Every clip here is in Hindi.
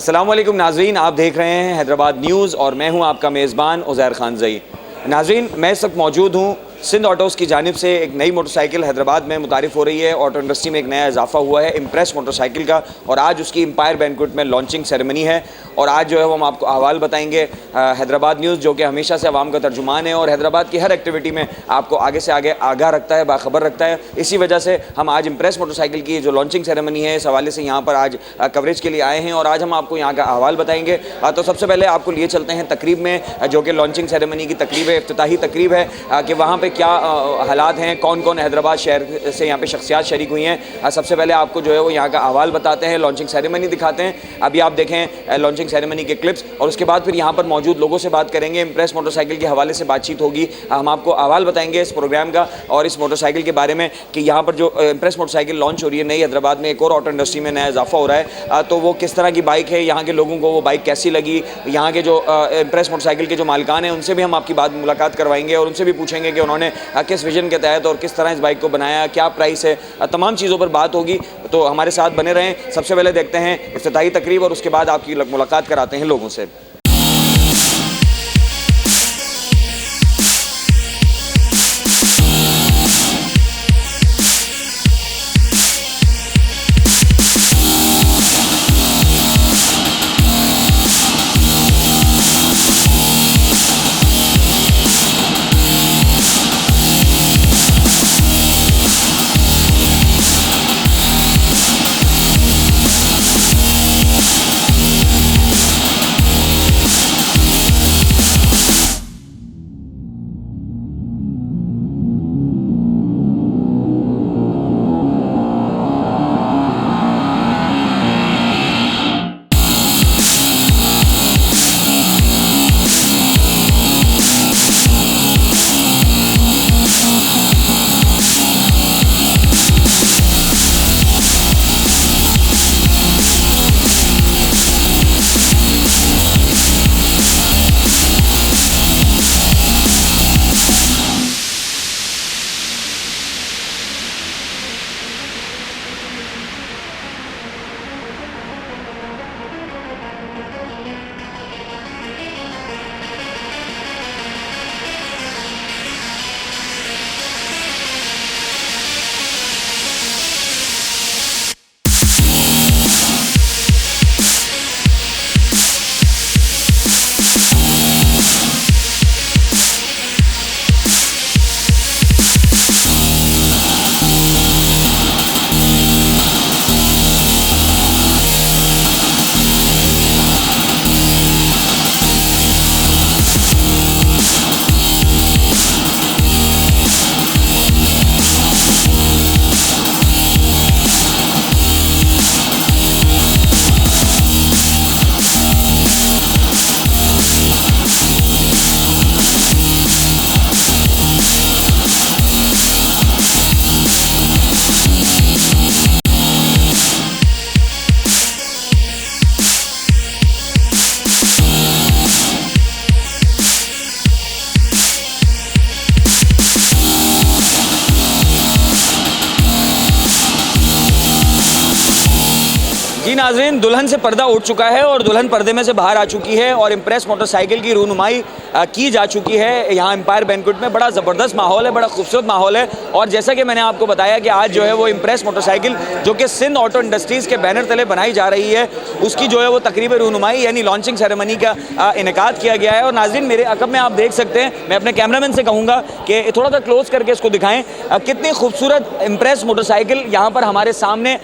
अस्सलामुअलैकुम नाज़रीन, आप देख रहे हैं हैदराबाद न्यूज़ और मैं हूं आपका मेज़बान उज़ैर खानज़ई। नाज़रीन, मैं इस वक्त मौजूद हूं सिंध ऑटोज़ की जानिब से एक नई मोटरसाइकिल हैदराबाद में मुतारिफ़ हो रही है। ऑटो इंडस्ट्री में एक नया इजाफा हुआ है इम्प्रेस मोटरसाइकिल का, और आज उसकी एम्पायर बैंक्वेट में लॉन्चिंग सेरेमनी है। और आज जो है वो हम आपको अहवाल बताएंगे। हैदराबाद न्यूज़ जो कि हमेशा से आवाम का तर्जुमान है और हैदराबाद की हर एक्टिविटी में आपको आगे से आगे आगाह रखता है, बाखबर रखता है। इसी वजह से हम आज इम्प्रेस मोटरसाइकिल की जो लॉन्चिंग सेरेमनी है इस हवाले से यहाँ पर आज कवरेज के लिए आए हैं और आज हम आपको यहाँ का अहवाल बताएंगे। तो सबसे पहले आपको लिए चलते हैं तकरीब में, जो कि लॉन्चिंग सेरेमनी की तकरीब है, इफ्तिताही तकरीब है कि वहाँ पर क्या हालात हैं, कौन कौन हैदराबाद शहर से यहाँ पे शख्सियात शरीक हुई हैं। सबसे पहले आपको जो है वो यहाँ का अहवाल बताते हैं, लॉन्चिंग सेरेमनी दिखाते हैं। अभी आप देखें लॉन्चिंग सेरेमनी के क्लिप्स, और उसके बाद फिर यहाँ पर मौजूद लोगों से बात करेंगे। इम्प्रेस मोटरसाइकिल के हवाले से बातचीत होगी। हम आपको अहवाल बताएंगे इस प्रोग्राम का और इस मोटरसाइकिल के बारे में कि यहाँ पर जो इम्प्रेस मोटरसाइकिल लॉन्च हो रही है नई हैदराबाद में, एक और ऑटो इंडस्ट्री में नया इजाफा हो रहा है। तो वो किस तरह की बाइक है, यहाँ के लोगों को वो बाइक कैसी लगी, यहाँ के जो इम्प्रेस मोटरसाइकिल के जो मालिकान हैं उनसे भी हम आपकी बात मुलाकात करवाएंगे और उनसे भी पूछेंगे कि उन्होंने किस विजन के तहत और किस तरह इस बाइक को बनाया, क्या प्राइस है, तमाम चीज़ों पर बात होगी। तो हमारे साथ बने रहें। सबसे पहले देखते हैं इफ्तिताही तकरीब और उसके बाद आपकी मुलाकात कराते हैं लोगों से। जी नाज़रीन, दुल्हन से पर्दा उठ चुका है और दुल्हन पर्दे में से बाहर आ चुकी है और इम्प्रेस मोटरसाइकिल की रूनुमाई की जा चुकी है। यहाँ एम्पायर बैंक्वेट में बड़ा ज़बरदस्त माहौल है, बड़ा खूबसूरत माहौल है। और जैसा कि मैंने आपको बताया कि आज जो है वो इम्प्रेस मोटरसाइकिल जो कि सिंध ऑटो इंडस्ट्रीज़ के बैनर तले बनाई जा रही है, उसकी जो है वो तकरीब रूनुमाई यानी लॉन्चिंग सेरेमनी का इनेकाद किया गया है। और नाज़रीन, मेरे अकब में आप देख सकते हैं, मैं अपने कैमरामैन से कहूँगा कि थोड़ा सा क्लोज़ करके इसको दिखाएँ, कितनी खूबसूरत इम्प्रेस मोटरसाइकिल यहाँ पर हमारे सामने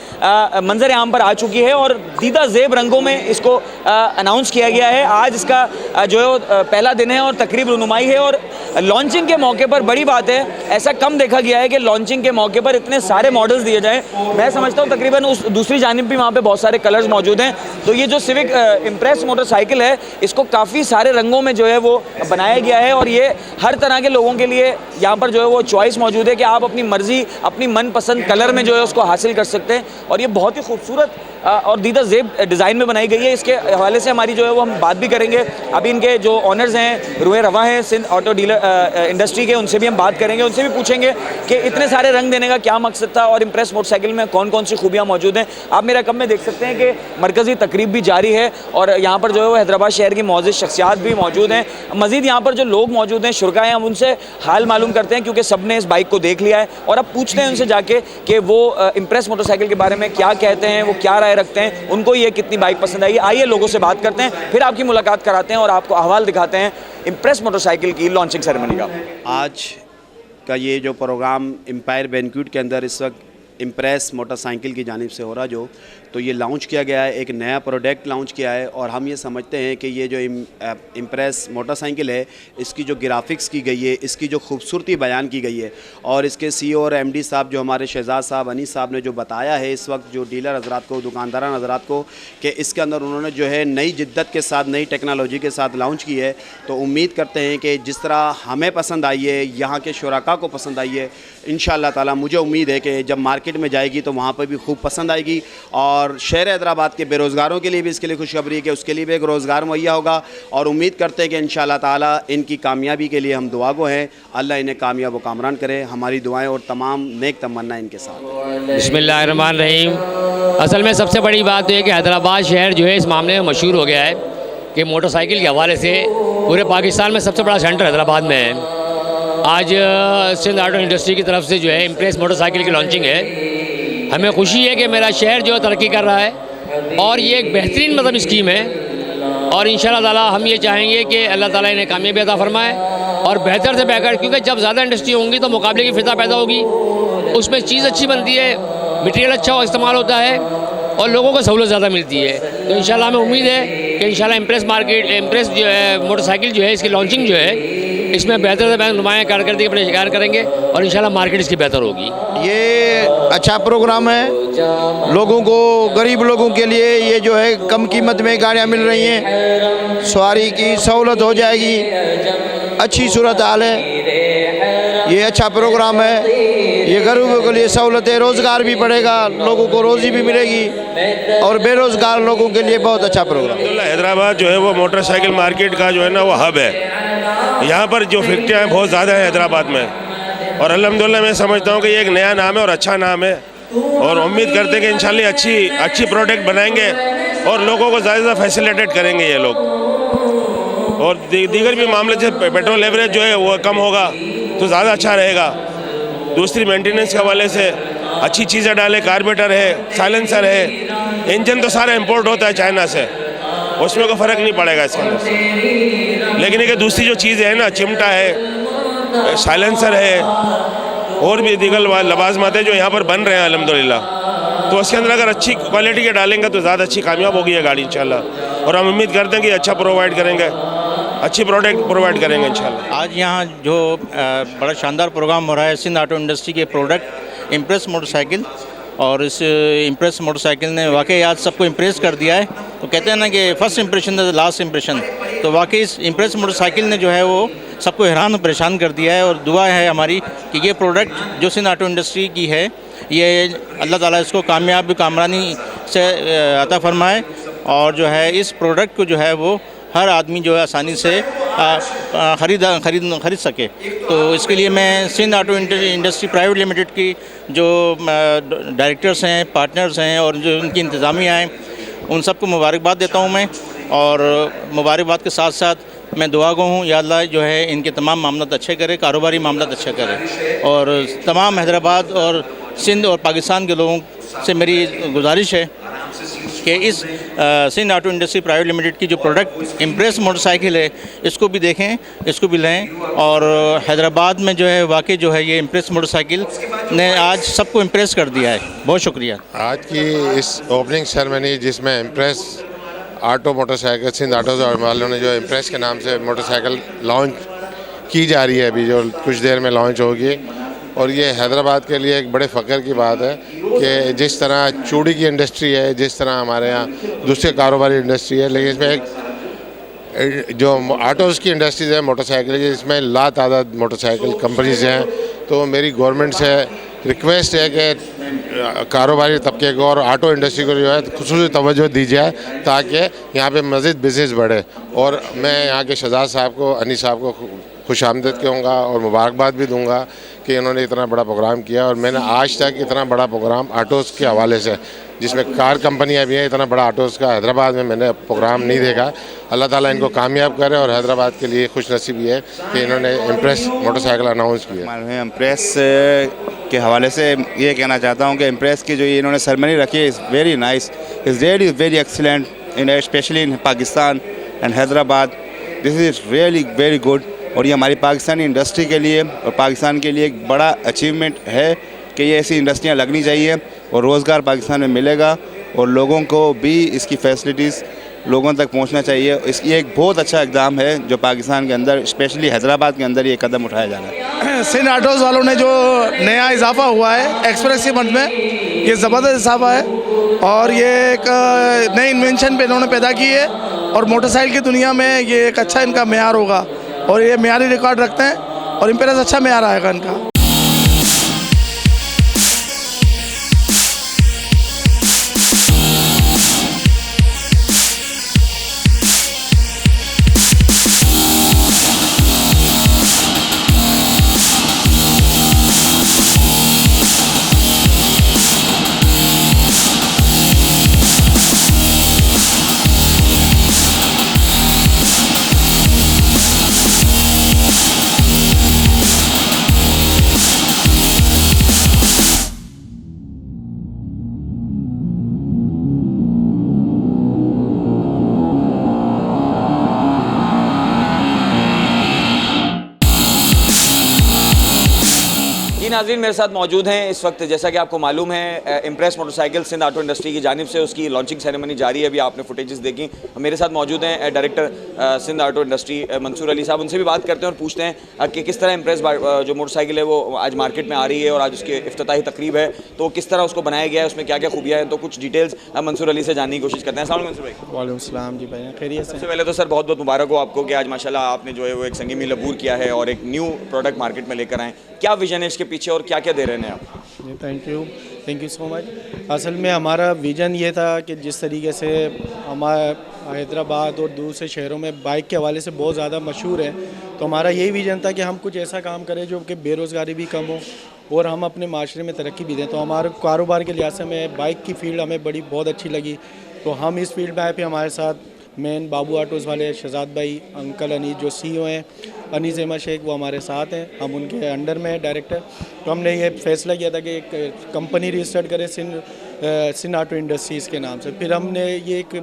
मंजर आम पर आ चुकी है और दीदा ज़ेब रंगों में इसको अनाउंस किया गया है। आज इसका जो है पहला दिन है और तकरीब रूनुमाई है। और लॉन्चिंग के मौके पर बड़ी बात है, ऐसा कम देखा गया है कि लॉन्चिंग के मौके पर इतने सारे मॉडल्स दिए जाएँ। मैं समझता हूँ तकरीबन उस दूसरी जानिब भी वहाँ पे बहुत सारे कलर्स मौजूद हैं। तो ये जो सिविक इम्प्रेस मोटरसाइकिल है, इसको काफ़ी सारे रंगों में जो है वो बनाया गया है और ये हर तरह के लोगों के लिए यहाँ पर जो है वो चॉइस मौजूद है कि आप अपनी मर्ज़ी, अपनी मनपसंद कलर में जो है उसको हासिल कर सकते हैं। और ये बहुत ही खूबसूरत और दीदा जेब डिज़ाइन में बनाई गई है। इसके हवाले से हमारी जो है वो हम बात भी करेंगे। अभी इनके जो ऑनर्स हैं रुए रवा हैं सिंध ऑटो डीलर इंडस्ट्री के, उनसे भी हम बात करेंगे, उनसे भी पूछेंगे कि इतने सारे रंग देने का क्या मकसद था और इम्प्रेस मोटरसाइकिल में कौन कौन सी खूबियाँ मौजूद हैं। आप मेरे कम में देख सकते हैं कि मरकज़ी तकरीब भी जारी है और यहाँ पर जो है वो हैदराबाद शहर की मौजूद शख्सियात भी मौजूद हैं। मज़ीद यहाँ पर जो लोग मौजूद हैं, शुरका हैं, हम उनसे हाल मालूम करते हैं क्योंकि सब ने इस बाइक को देख लिया है और अब पूछते हैं उनसे जाके कि वो इम्प्रेस मोटरसाइकिल के बारे में क्या कहते हैं, वो क्या राय रखते हैं, उनको ये कितनी बाइक पसंद आई। आइए लोगों से बात करते हैं, फिर आपकी मुलाकात कराते हैं और आपको अहवाल दिखाते हैं इम्प्रेस मोटरसाइकिल की लॉन्चिंग सेरेमनी का। आज का ये जो प्रोग्राम एम्पायर बैंक्वेट के अंदर इस वक्त इम्प्रेस मोटरसाइकिल की जानिब से हो रहा जो, तो ये लॉन्च किया गया है, एक नया प्रोडक्ट लॉन्च किया है और हम ये समझते हैं कि ये जो इम्प्रेस मोटरसाइकिल है, इसकी जो ग्राफिक्स की गई है, इसकी जो खूबसूरती बयान की गई है और इसके CEO और MD साहब जो हमारे शहजाद साहब अनीस साहब ने जो बताया है इस वक्त जो डीलर हजरात को, दुकानदारान हजरात को, कि इसके अंदर उन्होंने जो है नई जिद्दत के साथ, नई टेक्नोलॉजी के साथ लॉन्च की है। तो उम्मीद करते हैं कि जिस तरह हमें पसंद आई है, यहाँ के शुराका को पसंद आई है, इंशाअल्लाह ताला मुझे उम्मीद है कि जब मार्केट में जाएगी तो वहाँ पर भी खूब पसंद आएगी और शहर हैदराबाद के बेरोज़गारों के लिए भी इसके लिए खुशखबरी है कि उसके लिए भी एक रोज़गार मुहैया होगा और उम्मीद करते हैं कि इंशाअल्लाह ताला इनकी कामयाबी के लिए हम दुआ गो हैं। अल्लाह इन्हें कामयाब व कामरान करे। हमारी दुआएं और तमाम नेक तमन्ना इनके साथ। बिस्मिल्लाहिर्रहमानिर्रहीम। असल में सबसे बड़ी बात तो है कि हैदराबाद शहर जो है इस मामले में मशहूर हो गया है कि मोटरसाइकिल के हवाले से पूरे पाकिस्तान में सबसे बड़ा सेंटर हैदराबाद में है। आज सिंध ऑटो इंडस्ट्री की तरफ से जो है इम्प्रेस मोटरसाइकिल की लॉन्चिंग है। हमें खुशी है कि मेरा शहर जो है तरक्की कर रहा है और ये एक बेहतरीन मतलब स्कीम है और इंशाअल्लाह ताला हम ये चाहेंगे कि अल्लाह ताला इन्हें कामयाबी अता फरमाए और बेहतर से बेहतर, क्योंकि जब ज़्यादा इंडस्ट्री होंगी तो मुकाबले की फ़िज़ा पैदा होगी, उसमें चीज़ अच्छी बनती है, मटेरियल अच्छा इस्तेमाल होता है और लोगों को सहूलत ज़्यादा मिलती है। तो इंशाअल्लाह हमें उम्मीद है कि इंशाअल्लाह इम्प्रेस जो है मोटरसाइकिल जो है इसकी लॉन्चिंग जो है इसमें बेहतर से बेहतर नुमाया कारकर्दगी अपने शिकार करेंगे और इंशाल्लाह मार्केट इसकी बेहतर होगी। ये अच्छा प्रोग्राम है, लोगों को, गरीब लोगों के लिए ये जो है कम कीमत में गाड़ियाँ मिल रही हैं, सवारी की सहूलत हो जाएगी, अच्छी सूरत हाल है। ये अच्छा प्रोग्राम है, ये गरीबों के लिए सहूलत है, रोज़गार भी बढ़ेगा, लोगों को रोज़ी भी मिलेगी और बेरोज़गार लोगों के लिए बहुत अच्छा प्रोग्राम। हैदराबाद जो है वो मोटरसाइकिल मार्केट का जो है ना वो हब है। यहाँ पर जो फैक्ट्रियाँ हैं बहुत ज़्यादा है हैदराबाद में और अल्हम्दुलिल्लाह मैं समझता हूँ कि ये एक नया नाम है और अच्छा नाम है और उम्मीद करते हैं कि इंशाल्लाह अच्छी प्रोडक्ट बनाएंगे और लोगों को ज़्यादा फैसिलिटेट करेंगे ये लोग और दीगर भी मामले से पेट्रोल एवरेज जो है वो कम होगा तो ज़्यादा अच्छा रहेगा। दूसरी मेंटेनेंस के हवाले से अच्छी चीज़ें डालें, कार्बोरेटर है, साइलेंसर है, इंजन तो सारा इंपोर्ट होता है चाइना से, उसमें कोई फ़र्क नहीं पड़ेगा इसके अंदर से। लेकिन एक दूसरी जो चीज़ है ना, चिमटा है, साइलेंसर है और भी दीगर लवाज़मात जो यहाँ पर बन रहे हैं अल्हम्दुलिल्लाह, तो उसके अंदर अगर अच्छी क्वालिटी के डालेंगे तो ज़्यादा अच्छी कामयाब होगी ये गाड़ी इंशाल्लाह और हम उम्मीद करते हैं कि अच्छा प्रोवाइड करेंगे, अच्छी प्रोडक्ट प्रोवाइड करेंगे इंशाल्लाह। आज यहाँ जो बड़ा शानदार प्रोग्राम हो रहा है सिंध ऑटो इंडस्ट्री के प्रोडक्ट इम्प्रेस मोटरसाइकिल और इस इम्प्रेस मोटरसाइकिल ने वाकई आज सबको इम्प्रेस कर दिया है। तो कहते हैं ना कि first impression the last impression, तो वाकई इस इम्प्रेस मोटरसाइकिल ने जो है वो सबको हैरान और परेशान कर दिया है और दुआ है हमारी कि ये प्रोडक्ट जो सिंध ऑटो इंडस्ट्री की है ये अल्लाह ताला इसको कामयाब कामरानी से अता फरमाए और जो है इस प्रोडक्ट को जो है वो हर आदमी जो है आसानी से खरीद सके। तो इसके लिए मैं Sindh auto industry private limited की जो डायरेक्टर्स हैं, पार्टनर्स हैं और जो उनकी इंतज़ामिया हैं उन सबको मुबारकबाद देता हूँ मैं और मुबारकबाद के साथ साथ मैं दुआ गो हूँ या अल्लाह जो है इनके तमाम मामलात अच्छे करे, कारोबारी मामलात अच्छे करे और तमाम हैदराबाद और सिंध और पाकिस्तान के लोगों से मेरी गुजारिश है कि इस Sindh auto industry private limited की जो प्रोडक्ट इम्प्रेस मोटरसाइकिल है इसको भी देखें, इसको भी लें और हैदराबाद में जो है वाकई जो है ये इम्प्रेस मोटरसाइकिल ने आज सबको इम्प्रेस कर दिया है। बहुत शुक्रिया। आज की इस ओपनिंग सेरेमनी जिसमें Impress auto motorcycle Sindh auto वालों ने जो इम्प्रेस के नाम से मोटरसाइकिल लॉन्च की जा रही है, अभी जो कुछ देर में लॉन्च होगी और ये हैदराबाद के लिए एक बड़े फ़ख्र की बात है कि जिस तरह चूड़ी की इंडस्ट्री है, जिस तरह हमारे यहाँ दूसरे कारोबारी इंडस्ट्री है, लेकिन इसमें एक जो ऑटोज़ की इंडस्ट्रीज़ है मोटरसाइकिल की, इसमें लातादाद मोटरसाइकिल कंपनीज़ हैं। तो मेरी गवर्नमेंट से रिक्वेस्ट है कि कारोबारी तबके को और ऑटो इंडस्ट्री को जो है खुसूसी तवज्जो दी जाए ताकि यहाँ पे मज़ीद बिज़नेस बढ़े। और मैं यहाँ के शहजाद साहब को, अनी साहब को खुश आमदीद कहूँगा और मुबारकबाद भी दूँगा कि इन्होंने इतना बड़ा प्रोग्राम किया। और मैंने आज तक इतना बड़ा प्रोग्राम ऑटोज़ के हवाले से, जिसमें कार कंपनियाँ भी हैं, इतना बड़ा ऑटोज़ का हैदराबाद में मैंने प्रोग्राम नहीं देखा। अल्लाह ताला इनको कामयाब करे और हैदराबाद के लिए खुश नसीबी है कि इन्होंने इम्प्रेस मोटरसाइकिल अनाउंस किया। मैं इम्प्रेस के हवाले से ये कहना चाहता हूँ कि इम्प्रेस की जो इन्होंने सेरेमनी रखी है, is very nice, is really very excellent in specially in Pakistan and Hyderabad. This is really very good. और ये हमारी पाकिस्तानी इंडस्ट्री के लिए और पाकिस्तान के लिए एक बड़ा अचीवमेंट है कि ये ऐसी इंडस्ट्रियाँ लगनी चाहिए और रोज़गार पाकिस्तान में मिलेगा और लोगों को भी इसकी फैसिलिटीज़ लोगों तक पहुंचना चाहिए। इसकी एक बहुत अच्छा इक़दाम है जो पाकिस्तान के अंदर, स्पेशली हैदराबाद के अंदर ये कदम उठाया जा रहा है। सिंध ऑटोज़ वालों ने जो नया इजाफा हुआ है एक्सप्रेस सीमेंट में, ये ज़बरदस्त इजाफा है और ये एक नई इन्वेंशन पे इन्होंने पैदा की है और मोटरसाइकिल की दुनिया में ये एक अच्छा इनका मेयार होगा और ये मेयारी रिकॉर्ड रखते हैं और इम्प्रेस अच्छा मेयार आएगा इनका। जी नाज़रीन, मेरे साथ मौजूद हैं इस वक्त, जैसा कि आपको मालूम है, Impress motorcycle Sindh auto industry की जानिब से उसकी लॉन्चिंग सेरेमनी जारी है। अभी आपने फुटेजेस देखी। मेरे साथ मौजूद हैं director Sindh auto industry Mansoor Ali sahab. उनसे भी बात करते हैं और पूछते हैं कि किस तरह इम्प्रेस जो मोटरसाइकिल है वो आज मार्केट में आ रही है और आज उसकी इफ्तिताही तकरीब है, तो किस तरह उसको बनाया गया है, उसमें क्या क्या खूबियाँ हैं, तो कुछ डिटेल्स मंसूर अली से जानने की कोशिश करते हैं। अस्सलाम वालेकुम मंसूर भाई। वालेकुम सलाम जी भाई, खैरियत से। सबसे पहले तो सर बहुत बहुत मुबारक हो आपको कि आज माशाल्लाह आपने जो है वो एक संगी मील अबूर किया है और एक न्यू प्रोडक्ट मार्केट में लेकर आए। क्या विजन है इसके पीछे और क्या क्या दे रहे हैं आप? जी थैंक यू सो मच। असल में हमारा विज़न ये था कि जिस तरीके से हमारा हैदराबाद और दूसरे शहरों में बाइक के हवाले से बहुत ज़्यादा मशहूर है, तो हमारा यही विज़न था कि हम कुछ ऐसा काम करें जो कि बेरोज़गारी भी कम हो और हम अपने माशरे में तरक्की भी दें। तो हमारे कारोबार के लिहाज से हमें बाइक की फ़ील्ड हमें बहुत अच्छी लगी, तो हम इस फील्ड में आए। फिर हमारे साथ मेन बाबू ऑटोज़ वाले शहजाद भाई, अंकल अनीस जो CEO हैं, अनीस अहमद शेख, वो हमारे साथ हैं, हम उनके अंडर में डायरेक्टर। तो हमने ये फैसला किया था कि एक कंपनी रजिस्टर्ड करें सिंध ऑटो इंडस्ट्रीज़ के नाम से। फिर हमने ये एक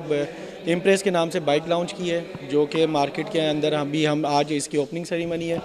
इम्प्रेस के नाम से बाइक लॉन्च की है जो कि मार्केट के अंदर हम आज इसकी ओपनिंग सेरेमनी है।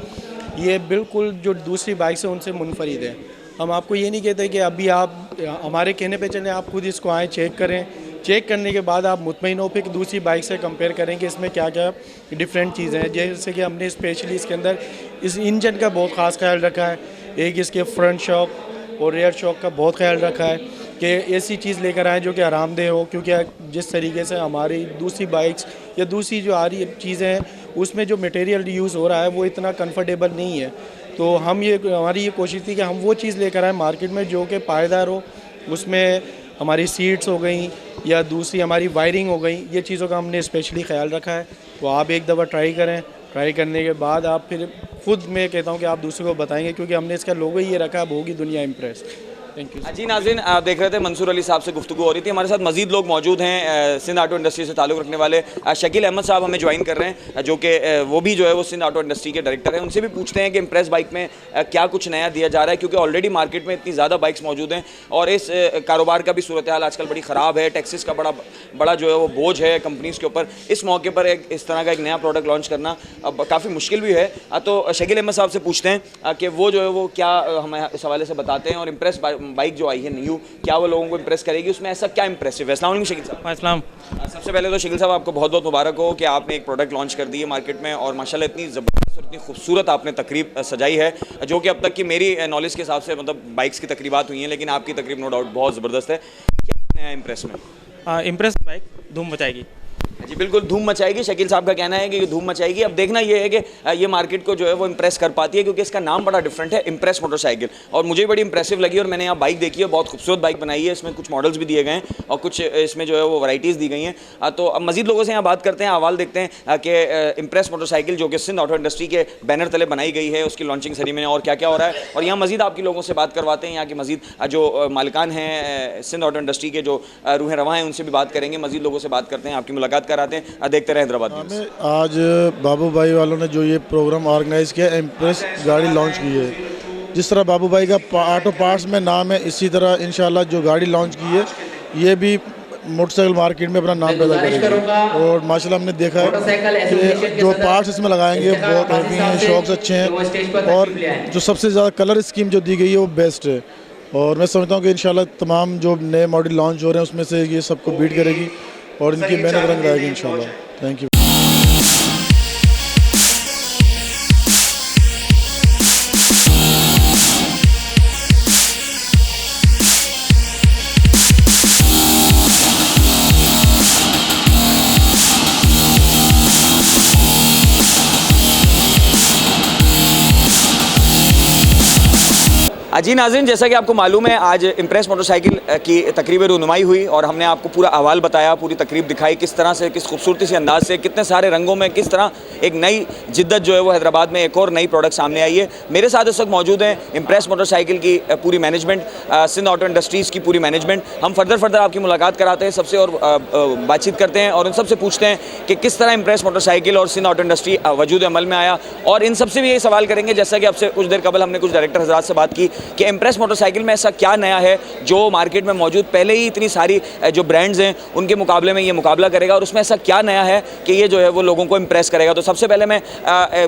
ये बिल्कुल जो दूसरी बाइक से उनसे मुनफरिद है। हम आपको ये नहीं कहते कि अभी आप हमारे कहने पे चलें, आप खुद इसको आएँ, चेक करें, चेक करने के बाद आप मुतमईन हो, फिर दूसरी बाइक से कंपेयर करें कि इसमें क्या क्या डिफरेंट चीज़ें हैं। जैसे कि हमने स्पेशली इसके अंदर इस इंजन का बहुत ख़ास ख्याल रखा है, एक इसके फ्रंट शॉक और रेयर शॉक का बहुत ख्याल रखा है कि ऐसी चीज़ लेकर आएँ जो कि आरामदेह हो, क्योंकि जिस तरीके से हमारी दूसरी बाइक्स या दूसरी जो आ रही चीज़ें हैं उसमें जो मटेरियल यूज़ हो रहा है वो इतना कंफर्टेबल नहीं है। तो हमारी ये कोशिश थी कि हम वो चीज़ लेकर आएँ मार्केट में जो कि पायदार हो, उसमें हमारी सीट्स हो गई या दूसरी हमारी वायरिंग हो गई, ये चीज़ों का हमने स्पेशली ख्याल रखा है। तो आप एक दफ़ा ट्राई करें, ट्राई करने के बाद आप फिर खुद मैं कहता हूँ कि आप दूसरों को बताएंगे, क्योंकि हमने इसका लोगो ही ये रखा, अब होगी दुनिया इम्प्रेस। थैंक यू जी नाज़रीन, आप देख रहे थे मंसूर अली साहब से गुफ्तगू हो रही थी। हमारे साथ मजीद लोग मौजूद हैं सिंध ऑटो इंडस्ट्री से ताल्लुक़ रखने वाले। शकील अहमद साहब हमें ज्वाइन कर रहे हैं जो कि वो भी जो है वो सिंध ऑटो इंडस्ट्री के डायरेक्टर हैं। उनसे भी पूछते हैं कि इम्प्रेस बाइक में क्या कुछ नया दिया जा रहा है, क्योंकि ऑलरेडी मार्केट में इतनी ज़्यादा बाइक्स मौजूद हैं और इस कारोबार का भी सूरत हाल आजकल बड़ी ख़राब है। टैक्सेस का बड़ा जो है वो बोझ है कंपनीज़ के ऊपर। इस मौके पर इस तरह का एक नया प्रोडक्ट लॉन्च करना अब काफ़ी मुश्किल भी है। तो शकील अहमद साहब से पूछते हैं कि वो जो है वो क्या हमें इस हवाले से बताते हैं, और इम्प्रेस बाइक जो आई है क्या वो लोगों को इम्प्रेस करेगी, उसमें ऐसा क्या इम्प्रेसिव है। अस्सलाम वालेकुम शकील साहब। अस्सलाम। सबसे पहले तो शकील साहब आपको बहुत बहुत मुबारक हो कि आपने एक प्रोडक्ट लॉन्च कर दी है मार्केट में और माशाल्लाह इतनी ज़बरदस्त और इतनी खूबसूरत आपने तकरीब सजाई है, जो कि अब तक की मेरी नॉलेज के हिसाब से मतलब बाइक्स की तकरीबात हुई हैं, लेकिन आपकी तकरीब नो डाउट बहुत ज़बरदस्त है। क्या नया इम्प्रेस में? इम्प्रेस बाइक धूम मचाएगी। जी बिल्कुल धूम मचाएगी। शकील साहब का कहना है कि ये धूम मचाएगी। अब देखना ये है कि ये मार्केट को जो है वो इम्प्रेस कर पाती है, क्योंकि इसका नाम बड़ा डिफरेंट है, इम्प्रेस मोटरसाइकिल, और मुझे बड़ी इंप्रेसिव लगी। और मैंने यहाँ बाइक देखी है, बहुत खूबसूरत बाइक बनाई है, इसमें कुछ मॉडल्स भी दिए गए हैं और कुछ इसमें जो है वो वैराइटीज़ दी गई हैं। तो अब मज़ीद लोगों से यहाँ बात करते हैं, अहवाल देखते हैं कि इम्प्रेस मोटरसाइकिल जो कि सिंध ऑटो इंडस्ट्री के बैनर तले बनाई गई है, उसकी लॉन्चिंग सेरेमनी और क्या क्या हो रहा है। और यहाँ मज़ीद आपकी लोगों से बात करवाते हैं, यहाँ की मज़ीद जो मालिकान हैं सिंध ऑटो इंडस्ट्री के, जो रूहें रवां हैं, उनसे भी बात करेंगे, मज़ीद लोगों से बात करते हैं, आपकी मुलाकात कराते हैं। देखते रहे हैदराबाद न्यूज़। आज बाबू भाई वालों ने जो ये प्रोग्राम ऑर्गेनाइज किया, इम्प्रेस गाड़ी लॉन्च की है। जिस तरह बाबू भाई का ऑटो पार्ट्स में नाम है, इसी तरह इंशाल्लाह जो गाड़ी लॉन्च की है ये भी मोटरसाइकिल मार्केट में अपना नाम पैदा करेगी। और माशाल्लाह हमने देखा है कि जो पार्ट्स इसमें लगाएंगे बहुत हैवी हैं, शॉक्स अच्छे हैं, और जो सबसे ज़्यादा कलर स्कीम जो दी गई है वो बेस्ट है। और मैं समझता हूँ कि इंशाल्लाह तमाम जो नए मॉडल लॉन्च हो रहे हैं उसमें से ये सबको बीट करेगी और इनकी मेहनत रंग लाएगी इंशाल्लाह। Thank you. जी नाज़रीन, जैसा कि आपको मालूम है आज इम्प्रेस मोटरसाइकिल की तकरीब रुनुमाई हुई और हमने आपको पूरा अहवाल बताया, पूरी तकरीब दिखाई, किस तरह से, किस खूबसूरती से अंदाज से, कितने सारे रंगों में, किस तरह एक नई जिद्दत जो है वो हैदराबाद में एक और नई प्रोडक्ट सामने आई है। मेरे साथ इस वक्त मौजूद हैं इम्प्रेस मोटरसाइकिल की पूरी मैनेजमेंट, सिंध ऑटो इंडस्ट्रीज़ की पूरी मैनेजमेंट। हम फर्दर आपकी मुलाकात कराते हैं सबसे और बातचीत करते हैं और उन सबसे पूछते हैं कि किस तरह इम्प्रेस मोटरसाइकिल और सिंध ऑटो इंडस्ट्री वजूद अमल में आया। और इन सबसे भी यही सवाल करेंगे, जैसा कि आपसे कुछ देर कबल हमने कुछ डायरेक्टर हज़रात से बात की, कि इम्प्रेस मोटरसाइकिल में ऐसा क्या नया है जो मार्केट में मौजूद पहले ही इतनी सारी जो ब्रांड्स हैं उनके मुकाबले में ये मुकाबला करेगा, और उसमें ऐसा क्या नया है कि ये जो है वो लोगों को इम्प्रेस करेगा। तो सबसे पहले मैं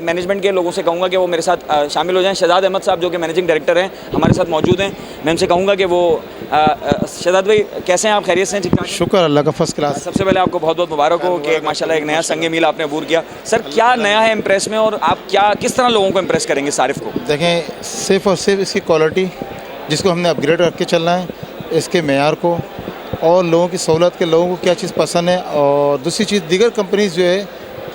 मैनेजमेंट के लोगों से कहूँगा कि वो मेरे साथ शामिल हो जाएं। शहजाद अहमद साहब जो कि मैनेजिंग डायरेक्टर हैं हमारे साथ मौजूद हैं। मैं उनसे कहूँगा कि वो शहजाद भाई कैसे हैं आप, खैरियत से हैं? शुक्र अल्लाह का, फर्स्ट क्लास। सबसे पहले आपको बहुत बहुत मुबारक हो कि माशाल्लाह एक नया संग मील आपने अबूर किया। सर क्या नया है इम्प्रेस में और आप किस तरह लोगों को इम्प्रेस करेंगे सारिफ को? देखें, सिर्फ और सिर्फ इसकी क्वालिटी जिसको हमने अपग्रेड करके चलना है, इसके मेयार को और लोगों की सहूलत के, लोगों को क्या चीज़ पसंद है। और दूसरी चीज़, दीगर कंपनीज जो है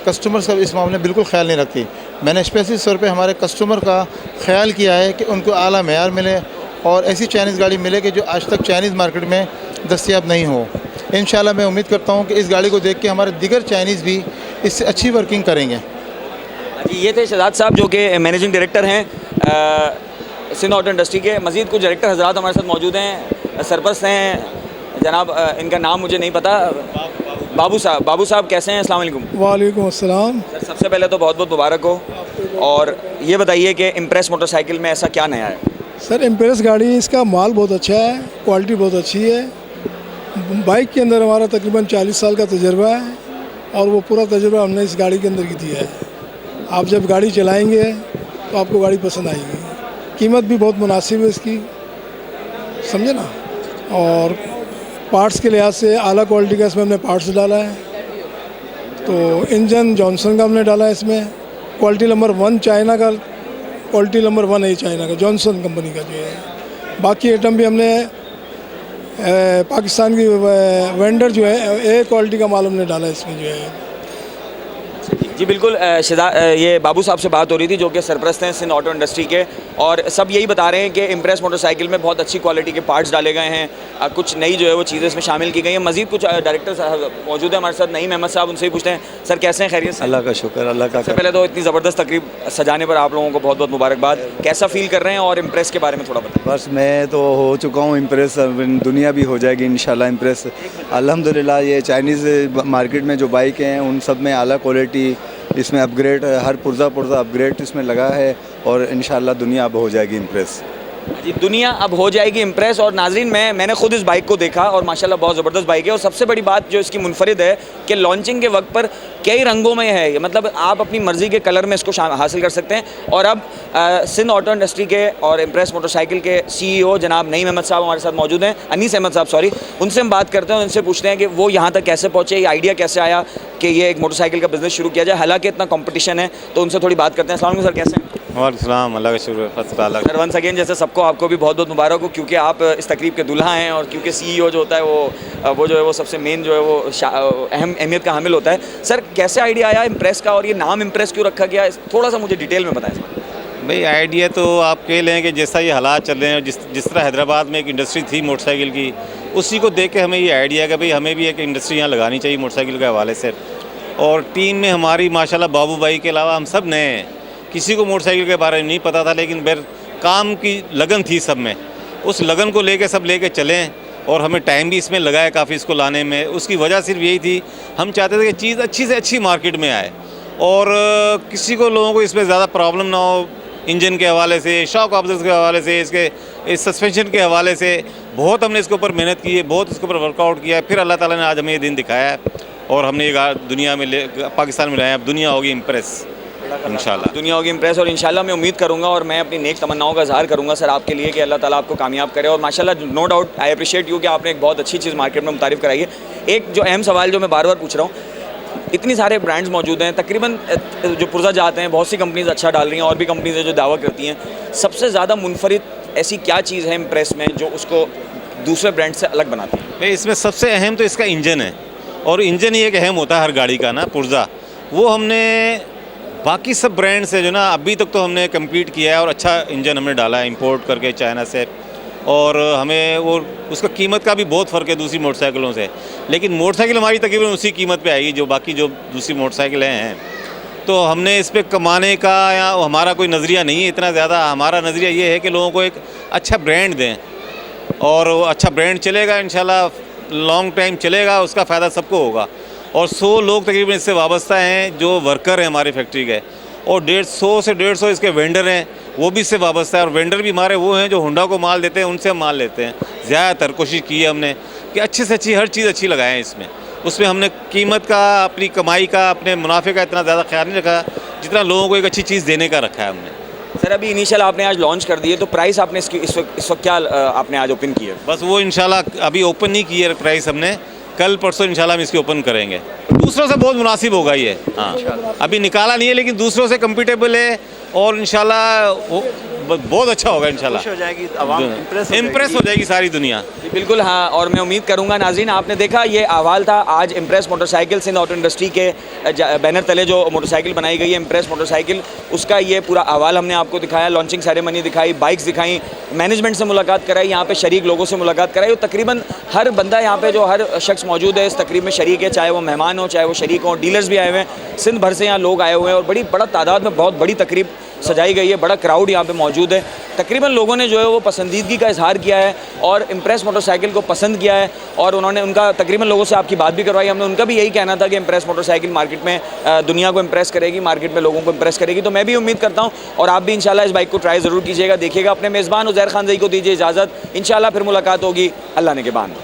कस्टमर्स का इस मामले में बिल्कुल ख्याल नहीं रखती। मैंने स्पेशली तौर पे हमारे कस्टमर का ख्याल किया है कि उनको आला मेयार मिले और ऐसी चाइनीज़ गाड़ी मिले कि जो आज तक चाइनीज़ मार्केट में दस्तयाब नहीं हो। इंशाल्लाह मैं उम्मीद करता हूँ कि इस गाड़ी को देख के हमारे दीगर चाइनीज़ भी इससे अच्छी वर्किंग करेंगे। जी ये थे शहजाद साहब जो कि मैनेजिंग डायरेक्टर हैं सिंध ऑटो इंडस्ट्री के। मज़ीद कुछ डायरेक्टर हज़रात हमारे साथ मौजूद हैं, सरपरस्त हैं जनाब, इनका नाम मुझे नहीं पता, बाबू साहब कैसे हैं? अस्सलाम वालेकुम। वालेकुम अस्सलाम। सर सबसे पहले तो बहुत बहुत मुबारक हो, और ये बताइए कि इम्प्रेस मोटरसाइकिल में ऐसा क्या नया है? सर इम्प्रेस गाड़ी, इसका माल बहुत अच्छा है, क्वालिटी बहुत अच्छी है। बाइक के अंदर हमारा तकरीबन 40 साल का तजुर्बा है और वो पूरा तजुर्बा हमने इस गाड़ी के अंदर की दिया है। आप जब गाड़ी चलाएंगे तो आपको गाड़ी पसंद आएगी। कीमत भी बहुत मुनासिब है इसकी, समझे ना। और पार्ट्स के लिहाज से आला क्वालिटी का इसमें हमने पार्ट्स डाला है। तो इंजन जॉनसन का हमने डाला है इसमें, क्वालिटी नंबर 1 चाइना का, क्वालिटी नंबर 1 है चाइना का, जॉनसन कंपनी का जो है। बाकी आइटम भी हमने पाकिस्तान की वेंडर जो है ए क्वालिटी का माल हमने डाला है इसमें जो है। जी बिल्कुल, ये बाबू साहब से बात हो रही थी जो कि सरपरस्त हैं सिंध ऑटो इंडस्ट्री के, और सब यही बता रहे हैं कि इम्प्रेस मोटरसाइकिल में बहुत अच्छी क्वालिटी के पार्ट्स डाले गए हैं, कुछ नई जो है वो चीज़ें इसमें शामिल की गई हैं। मज़ीद कुछ डायरेक्टर मौजूद हैं हमारे साथ, नईम अहमद साहब, उनसे ही पूछते हैं। सर कैसे हैं, खैरियत से? अल्लाह का शुक्र, अल्लाह का। सबसे पहले तो इतनी ज़बरदस्त तकरीब सजाने पर आप लोगों को बहुत बहुत मुबारकबाद। कैसा फील कर रहे हैं और इम्प्रेस के बारे में थोड़ा बताएं। बस मैं तो हो चुका हूँ इम्प्रेस, दुनिया भी हो जाएगी इंशाल्लाह इम्प्रेस। अल्हम्दुलिल्लाह ये चाइनीज़ मार्केट में जो बाइक हैं उन सब में आला क्वालिटी, इसमें अपग्रेड, हर पुर्जा अपग्रेड इसमें लगा है और इंशाल्लाह दुनिया अब हो जाएगी इम्प्रेस। जी दुनिया अब हो जाएगी इम्प्रेस। और नाजरीन मैंने खुद इस बाइक को देखा और माशाल्लाह बहुत ज़बरदस्त बाइक है। और सबसे बड़ी बात जो इसकी मुनफरिद है कि लॉन्चिंग के वक्त पर कई रंगों में है, मतलब आप अपनी मर्ज़ी के कलर में इसको हासिल कर सकते हैं। और अब सिंध ऑटो इंडस्ट्री के और इम्प्रेस मोटरसाइकिल के CEO जनाब नईम अहमद साहब हमारे साथ मौजूद हैं, अनीस अहमद साहब सॉरी, उनसे हम बात करते हैं, उनसे पूछते हैं कि वो यहाँ तक कैसे पहुँचे, ये आइडिया कैसे आया कि ये एक मोटरसाइकिल का बिज़नेस शुरू किया जाए, हालांकि इतना कॉम्पिटिशन है। तो उनसे थोड़ी बात करते हैं। अस्सलाम वालेकुम सर, कैसे हैं? वालेकुम, अल्लाह का शुक्र फर्स्ट अल्लाह। सर वंस अगेन जैसे सबको आपको भी बहुत बहुत मुबारक हो, क्योंकि आप इस तकरीब के दुल्हा हैं और क्योंकि CEO जो होता है वो जो है वो सबसे मेन जो है वो अहम अहमियत का हामिल होता है। सर कैसे आइडिया आया इम्प्रेस का और ये नाम इम्प्रेस क्यों रखा गया, थोड़ा सा मुझे डिटेल में बताएं। भाई आइडिया तो आप कह लें कि जैसा ये हालात चल रहे हैं, जिस तरह हैदराबाद में एक इंडस्ट्री थी मोटरसाइकिल की, उसी को देख के हमें ये आइडिया कि भाई हमें भी एक इंडस्ट्री यहाँ लगानी चाहिए मोटरसाइकिल के हवाले से। और टीम में हमारी माशाल्लाह बाबू भाई के अलावा हम सब नए हैं, किसी को मोटरसाइकिल के बारे में नहीं पता था, लेकिन फिर काम की लगन थी सब में, उस लगन को लेके सब लेके चलें और हमें टाइम भी इसमें लगाया काफ़ी इसको लाने में। उसकी वजह सिर्फ यही थी, हम चाहते थे कि चीज़ अच्छी से अच्छी मार्केट में आए और किसी को लोगों को इसमें ज़्यादा प्रॉब्लम ना हो। इंजन के हवाले से, शॉक ऑब्जर्व के हवाले से, इस सस्पेंशन के हवाले से बहुत हमने इसके ऊपर मेहनत की है, बहुत इसके ऊपर वर्कआउट किया है। फिर अल्लाह ताला ने आज हमें ये दिन दिखाया है और हमने ये दुनिया में पाकिस्तान में लाया। अब दुनिया होगी इम्प्रेस इंशाल्लाह, दुनिया होगी इम्प्रेस और इंशाल्लाह मैं उम्मीद करूंगा और मैं अपनी नेक तमन्नाओं का इज़हार करूंगा सर आपके लिए कि अल्लाह ताला आपको कामयाब करे। और माशाल्लाह no doubt I appreciate you कि आपने एक बहुत अच्छी चीज़ मार्केट में मुतारिफ कराई है। एक जो अहम सवाल जो मैं बार बार पूछ रहा हूँ, इतनी सारे ब्रांड्स मौजूद हैं, तकरीबन जो पुर्जा जाते हैं, बहुत सी कंपनीज अच्छा डाल रही हैं और भी कंपनीज हैं जो दावा करती हैं। सबसे ज़्यादा मुनफरिद ऐसी क्या चीज़ है इम्प्रेस में जो उसको दूसरे ब्रांड से अलग बनाती है? भाई इसमें सबसे अहम तो इसका इंजन है, और इंजन ही एक अहम होता है हर गाड़ी का ना, पुर्जा। वो हमने बाकी सब ब्रांड से जो ना अभी तक तो हमने कम्पीट किया है और अच्छा इंजन हमने डाला है इंपोर्ट करके चाइना से, और हमें वो उसका कीमत का भी बहुत फ़र्क है दूसरी मोटरसाइकिलों से। लेकिन मोटरसाइकिल हमारी तकरीबन उसी कीमत पे आएगी जो बाकी जो दूसरी मोटरसाइकिलें हैं। तो हमने इस पे कमाने का या हमारा कोई नज़रिया नहीं है इतना ज़्यादा। हमारा नज़रिया ये है कि लोगों को एक अच्छा ब्रांड दें, और वो अच्छा ब्रांड चलेगा इंशाल्लाह, लॉन्ग टाइम चलेगा, उसका फ़ायदा सबको होगा। और 100 लोग तकरीबन इससे वाबस्ता हैं जो वर्कर हैं हमारी फैक्ट्री के, और 150 से 150 इसके वेंडर हैं, वो भी इससे वाबस्ता है। और वेंडर भी हमारे वो हैं जो होंडा को माल देते हैं, उनसे हम माल लेते हैं। ज़्यादातर कोशिश की है हमने कि अच्छे से अच्छी हर चीज़ अच्छी लगाएं इसमें। उसमें हमने कीमत का, अपनी कमाई का, अपने मुनाफे का इतना ज़्यादा ख्याल नहीं रखा जितना लोगों को एक अच्छी चीज़ देने का रखा है हमने। सर अभी इनिशियल आपने आज लॉन्च कर दिए, तो प्राइस आपने इसकी इस वक्त क्या आपने आज ओपन की है? बस वो इंशाल्लाह अभी ओपन नहीं की है प्राइस हमने, कल परसों इंशाल्लाह हम इसकी ओपन करेंगे। दूसरों से बहुत मुनासिब होगा ये, हाँ अभी निकाला नहीं है लेकिन दूसरों से कम्पिटेबल है और इंशाल्लाह बहुत अच्छा होगा इंशाल्लाह। हो जाएगी आवाम, इम्प्रेस हो जाएगी सारी दुनिया। बिल्कुल हाँ, और मैं उम्मीद करूंगा नाज़रीन आपने देखा ये अहवाल था आज Impress motorcycle Sindh auto industry के बैनर तले जो मोटरसाइकिल बनाई गई है इम्प्रेस मोटरसाइकिल, उसका ये पूरा अहवाल हमने आपको दिखाया। लॉन्चिंग सेरेमनी दिखाई, बाइक्स दिखाई, मैनेजमेंट से मुलाकात कराई, यहाँ पे शरीक लोगों से मुलाकात कराई। तकरीबन हर बंदा यहाँ पे जो हर शख्स मौजूद है इस तकरीब में शरीक है, चाहे वो मेहमान हो चाहे वो शरीक हो। डीलर्स भी आए हुए हैं, सिंध भर से यहाँ लोग आए हुए हैं और बड़ा तादाद में बहुत बड़ी तकरीब सजाई गई है, बड़ा क्राउड यहाँ पे मौजूद है। तकरीबन लोगों ने जो है वो पसंदीदगी का इजहार किया है और इम्प्रेस मोटरसाइकिल को पसंद किया है, और उन्होंने उनका तकरीबन लोगों से आपकी बात भी करवाई। हमने उनका भी यही कहना था कि इम्प्रेस मोटरसाइकिल मार्केट में दुनिया को इम्प्रेस करेगी, मार्केट में लोगों को इम्प्रेस करेगी। तो मैं भी उम्मीद करता हूँ और आप भी इंशाल्लाह इस बाइक को ट्राई ज़रूर कीजिएगा, देखिएगा। अपने मेज़बान उज़ैर खान ज़ई को दीजिए इजाज़त, इंशाल्लाह फिर मुलाकात होगी अल्लाह ने के बाद।